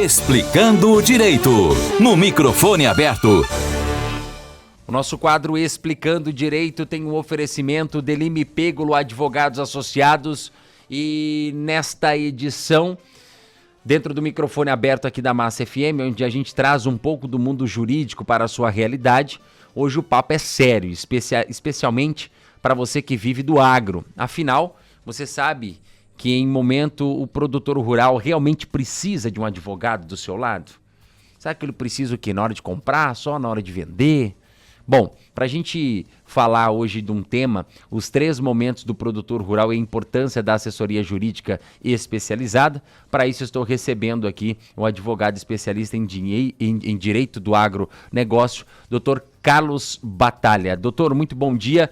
Explicando o Direito, no microfone aberto. O nosso quadro Explicando o Direito tem um oferecimento de Lime Pêgulo Advogados Associados e nesta edição, dentro do microfone aberto aqui da Massa FM, onde a gente traz um pouco do mundo jurídico para a sua realidade, hoje o papo é sério, especialmente para você que vive do agro. Afinal, você sabe que em momento o produtor rural realmente precisa de um advogado do seu lado? Sabe que ele precisa o quê? Na hora de comprar? Só na hora de vender? Bom, para a gente falar hoje de um tema, os 3 momentos do produtor rural e a importância da assessoria jurídica especializada, para isso estou recebendo aqui o advogado especialista em direito do agronegócio, Dr. Carlos Batalha. Doutor, muito bom dia.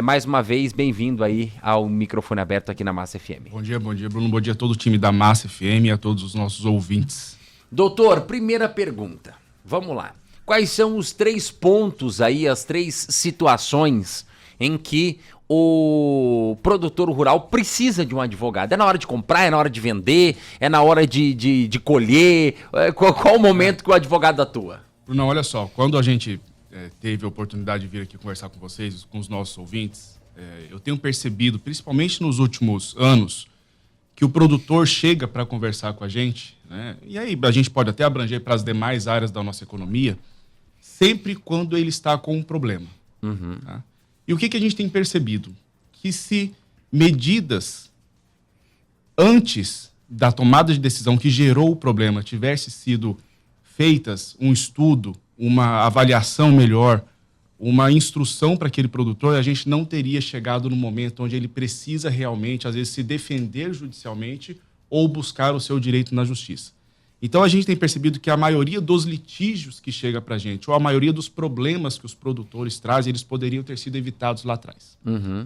Mais uma vez, bem-vindo aí ao microfone aberto aqui na Massa FM. Bom dia, Bruno. Bom dia a todo o time da Massa FM e a todos os nossos ouvintes. Doutor, primeira pergunta. Vamos lá. Quais são os 3 pontos aí, as 3 situações em que o produtor rural precisa de um advogado? É na hora de comprar, é na hora de vender, é na hora de colher? Qual o momento que o advogado atua? Bruno, olha só, quando a gente teve a oportunidade de vir aqui conversar com vocês, com os nossos ouvintes, eu tenho percebido, principalmente nos últimos anos, que o produtor chega para conversar com a gente, né? E aí a gente pode até abranger para as demais áreas da nossa economia, sempre quando ele está com um problema. Tá? E o que a gente tem percebido? Que se medidas antes da tomada de decisão que gerou o problema tivesse sido feitas, um estudo, uma avaliação melhor, uma instrução para aquele produtor, a gente não teria chegado no momento onde ele precisa realmente, às vezes, se defender judicialmente ou buscar o seu direito na justiça. Então, a gente tem percebido que a maioria dos litígios que chega para a gente, ou a maioria dos problemas que os produtores trazem, eles poderiam ter sido evitados lá atrás.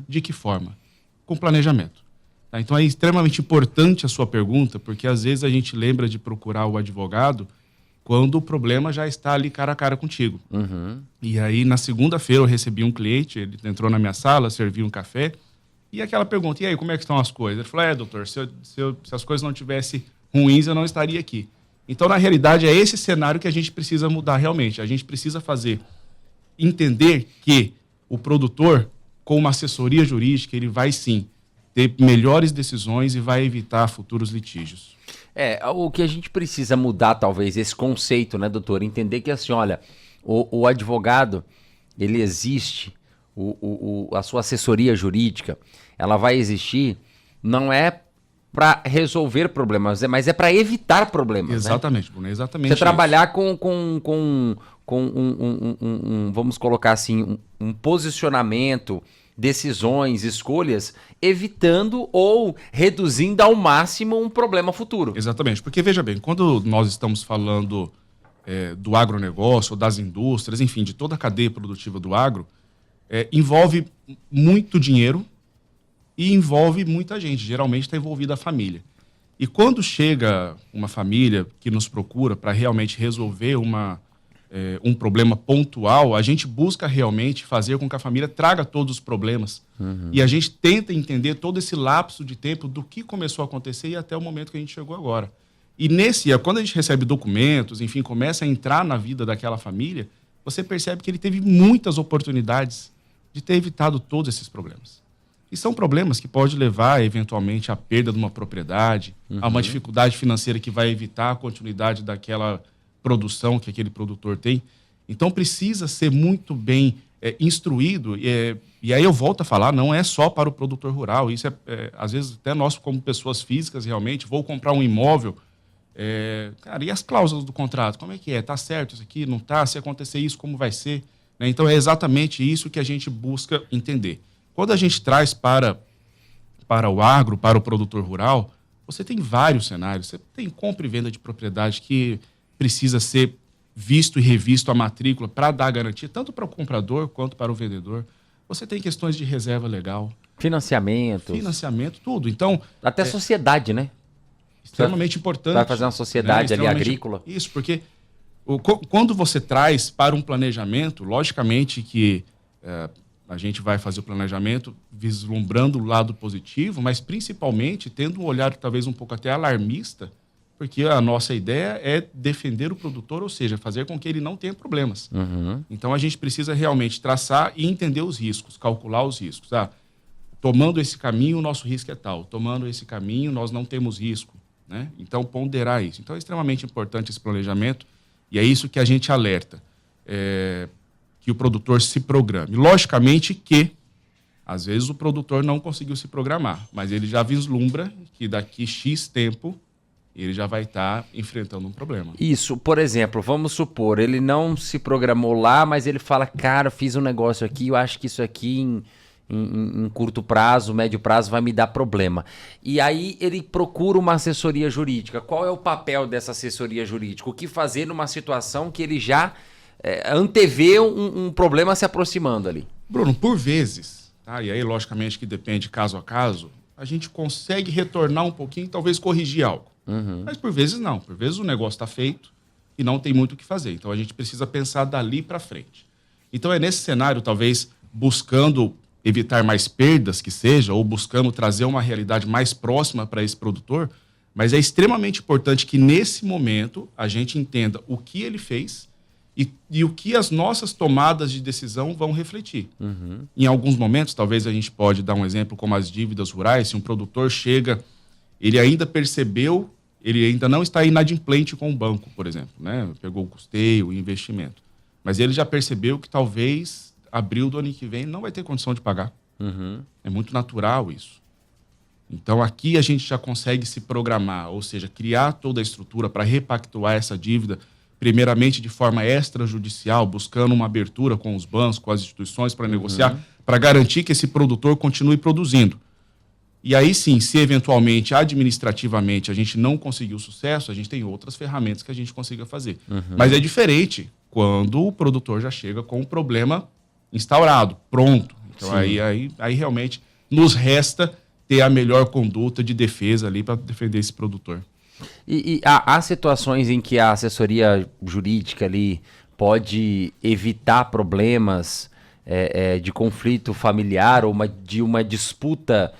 De que forma? Com planejamento. Tá? Então, é extremamente importante a sua pergunta, porque às vezes a gente lembra de procurar o advogado quando o problema já está ali cara a cara contigo. E aí, na segunda-feira, eu recebi um cliente, ele entrou na minha sala, serviu um café, e aquela pergunta, e aí, como é que estão as coisas? Ele falou, doutor, se as coisas não tivessem ruins, eu não estaria aqui. Então, na realidade, é esse cenário que a gente precisa mudar realmente. A gente precisa entender que o produtor, com uma assessoria jurídica, ele vai sim ter melhores decisões e vai evitar futuros litígios. O que a gente precisa mudar, talvez, esse conceito, né, doutor? Entender que, assim, olha, o advogado, ele existe, a sua assessoria jurídica, ela vai existir, não é para resolver problemas, mas é para evitar problemas. Exatamente, né? Bruno, exatamente. Você trabalhar com vamos colocar assim, um posicionamento, decisões, escolhas, evitando ou reduzindo ao máximo um problema futuro. Exatamente, porque veja bem, quando nós estamos falando do agronegócio, das indústrias, enfim, de toda a cadeia produtiva do agro, envolve muito dinheiro e envolve muita gente, geralmente está envolvida a família. E quando chega uma família que nos procura para realmente resolver um problema pontual, a gente busca realmente fazer com que a família traga todos os problemas. E a gente tenta entender todo esse lapso de tempo do que começou a acontecer e até o momento que a gente chegou agora. E quando a gente recebe documentos, enfim, começa a entrar na vida daquela família, você percebe que ele teve muitas oportunidades de ter evitado todos esses problemas. E são problemas que podem levar, eventualmente, à perda de uma propriedade, a uma dificuldade financeira que vai evitar a continuidade daquela produção que aquele produtor tem. Então, precisa ser muito bem instruído. E aí eu volto a falar, não é só para o produtor rural. Isso às vezes, até nós, como pessoas físicas, realmente, vou comprar um imóvel. Cara, e as cláusulas do contrato? Como é que é? Está certo isso aqui? Não está? Se acontecer isso, como vai ser? Né? Então, é exatamente isso que a gente busca entender. Quando a gente traz para o agro, para o produtor rural, você tem vários cenários. Você tem compra e venda de propriedade que precisa ser visto e revisto a matrícula para dar garantia, tanto para o comprador quanto para o vendedor. Você tem questões de reserva legal. Financiamento, tudo. Então, até sociedade, né? Extremamente importante. Vai fazer uma sociedade ali agrícola. Isso, porque quando você traz para um planejamento, logicamente que a gente vai fazer o planejamento vislumbrando o lado positivo, mas principalmente tendo um olhar talvez um pouco até alarmista, porque a nossa ideia é defender o produtor, ou seja, fazer com que ele não tenha problemas. Então a gente precisa realmente traçar e entender os riscos, calcular os riscos. Tomando esse caminho, o nosso risco é tal. Tomando esse caminho, nós não temos risco, né? Então, ponderar isso. Então, é extremamente importante esse planejamento e é isso que a gente alerta, que o produtor se programe. Logicamente que, às vezes, o produtor não conseguiu se programar, mas ele já vislumbra que daqui X tempo ele já vai estar enfrentando um problema. Isso, por exemplo, vamos supor, ele não se programou lá, mas ele fala, cara, fiz um negócio aqui, eu acho que isso aqui em curto prazo, médio prazo, vai me dar problema. E aí ele procura uma assessoria jurídica. Qual é o papel dessa assessoria jurídica? O que fazer numa situação que ele já antevê um problema se aproximando ali? Bruno, por vezes, tá? E aí logicamente que depende caso a caso, a gente consegue retornar um pouquinho, talvez corrigir algo. Mas por vezes não. Por vezes o negócio está feito e não tem muito o que fazer. Então a gente precisa pensar dali para frente. Então é nesse cenário, talvez, buscando evitar mais perdas que seja, ou buscando trazer uma realidade mais próxima para esse produtor, mas é extremamente importante que nesse momento a gente entenda o que ele fez e o que as nossas tomadas de decisão vão refletir. Em alguns momentos, talvez a gente pode dar um exemplo como as dívidas rurais, se um produtor chega, ele ainda percebeu, ele ainda não está inadimplente com o banco, por exemplo, né? Pegou o custeio, o investimento, mas ele já percebeu que talvez abril do ano que vem não vai ter condição de pagar. É muito natural isso. Então aqui a gente já consegue se programar, ou seja, criar toda a estrutura para repactuar essa dívida, primeiramente de forma extrajudicial, buscando uma abertura com os bancos, com as instituições para negociar, para garantir que esse produtor continue produzindo. E aí sim, se eventualmente, administrativamente, a gente não conseguiu sucesso, a gente tem outras ferramentas que a gente consiga fazer. Mas é diferente quando o produtor já chega com um problema instaurado, pronto. Então aí realmente nos resta ter a melhor conduta de defesa ali para defender esse produtor. E há situações em que a assessoria jurídica ali pode evitar problemas de conflito familiar ou de uma disputa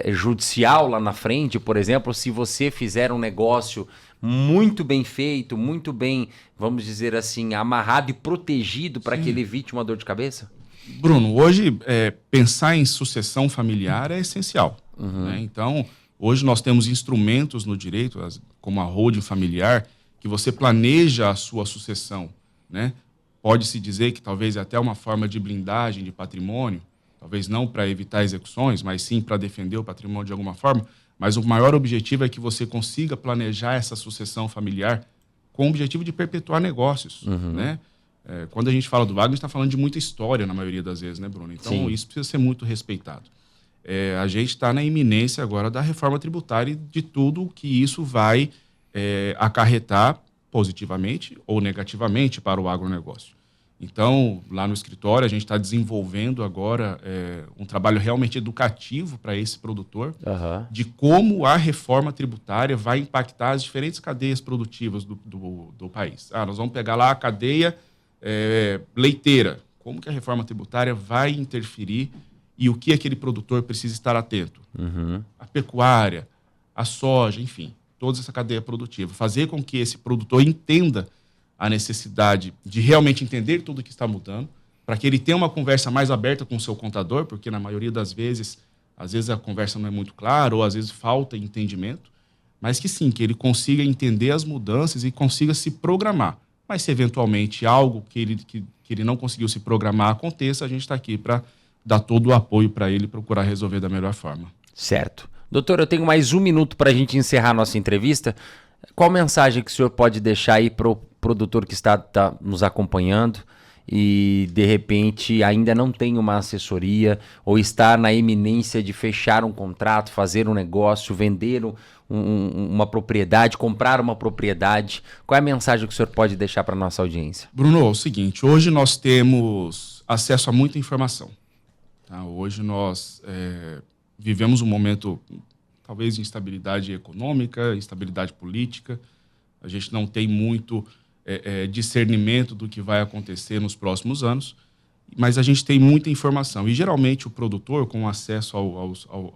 judicial lá na frente, por exemplo, se você fizer um negócio muito bem feito, muito bem, vamos dizer assim, amarrado e protegido para que ele evite uma dor de cabeça? Bruno, hoje pensar em sucessão familiar é essencial. Né? Então, hoje nós temos instrumentos no direito, como a holding familiar, que você planeja a sua sucessão. Né? Pode-se dizer que talvez é até uma forma de blindagem de patrimônio, talvez não para evitar execuções, mas sim para defender o patrimônio de alguma forma. Mas o maior objetivo é que você consiga planejar essa sucessão familiar com o objetivo de perpetuar negócios. Né? Quando a gente fala do agro, a gente está falando de muita história na maioria das vezes, né, Bruno? Então, isso precisa ser muito respeitado. A gente está na iminência agora da reforma tributária e de tudo que isso vai acarretar positivamente ou negativamente para o agronegócio. Então, lá no escritório, a gente está desenvolvendo agora um trabalho realmente educativo para esse produtor, de como a reforma tributária vai impactar as diferentes cadeias produtivas do país. Nós vamos pegar lá a cadeia leiteira. Como que a reforma tributária vai interferir e o que aquele produtor precisa estar atento? A pecuária, a soja, enfim, toda essa cadeia produtiva. Fazer com que esse produtor entenda a necessidade de realmente entender tudo que está mudando, para que ele tenha uma conversa mais aberta com o seu contador, porque na maioria das vezes, às vezes a conversa não é muito clara, ou às vezes falta entendimento, mas que sim, que ele consiga entender as mudanças e consiga se programar. Mas se eventualmente algo que ele não conseguiu se programar aconteça, a gente está aqui para dar todo o apoio para ele procurar resolver da melhor forma. Certo. Doutor, eu tenho mais 1 minuto para a gente encerrar a nossa entrevista. Qual mensagem que o senhor pode deixar aí para o produtor que está nos acompanhando e, de repente, ainda não tem uma assessoria ou está na iminência de fechar um contrato, fazer um negócio, vender uma propriedade, comprar uma propriedade? Qual é a mensagem que o senhor pode deixar para a nossa audiência? Bruno, é o seguinte, hoje nós temos acesso a muita informação. Tá? Hoje nós vivemos um momento, talvez, de instabilidade econômica, instabilidade política. A gente não tem muito discernimento do que vai acontecer nos próximos anos, mas a gente tem muita informação. E, geralmente, o produtor, com acesso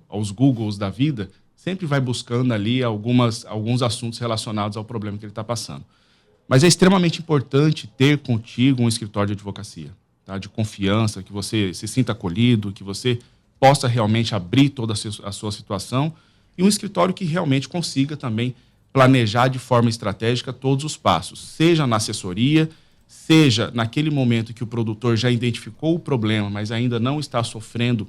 aos Googles da vida, sempre vai buscando ali alguns assuntos relacionados ao problema que ele está passando. Mas é extremamente importante ter contigo um escritório de advocacia, tá? De confiança, que você se sinta acolhido, que você possa realmente abrir toda a sua situação, e um escritório que realmente consiga também planejar de forma estratégica todos os passos, seja na assessoria, seja naquele momento que o produtor já identificou o problema, mas ainda não está sofrendo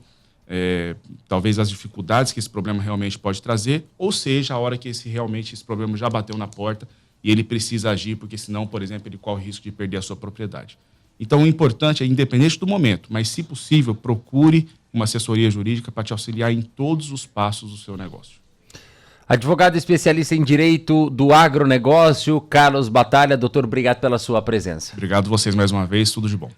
talvez as dificuldades que esse problema realmente pode trazer, ou seja, a hora que realmente esse problema já bateu na porta e ele precisa agir, porque senão, por exemplo, ele corre o risco de perder a sua propriedade. Então, o importante é, independente do momento, mas se possível, procure uma assessoria jurídica para te auxiliar em todos os passos do seu negócio. Advogado especialista em direito do agronegócio, Carlos Batalha. Doutor, obrigado pela sua presença. Obrigado a vocês mais uma vez, tudo de bom.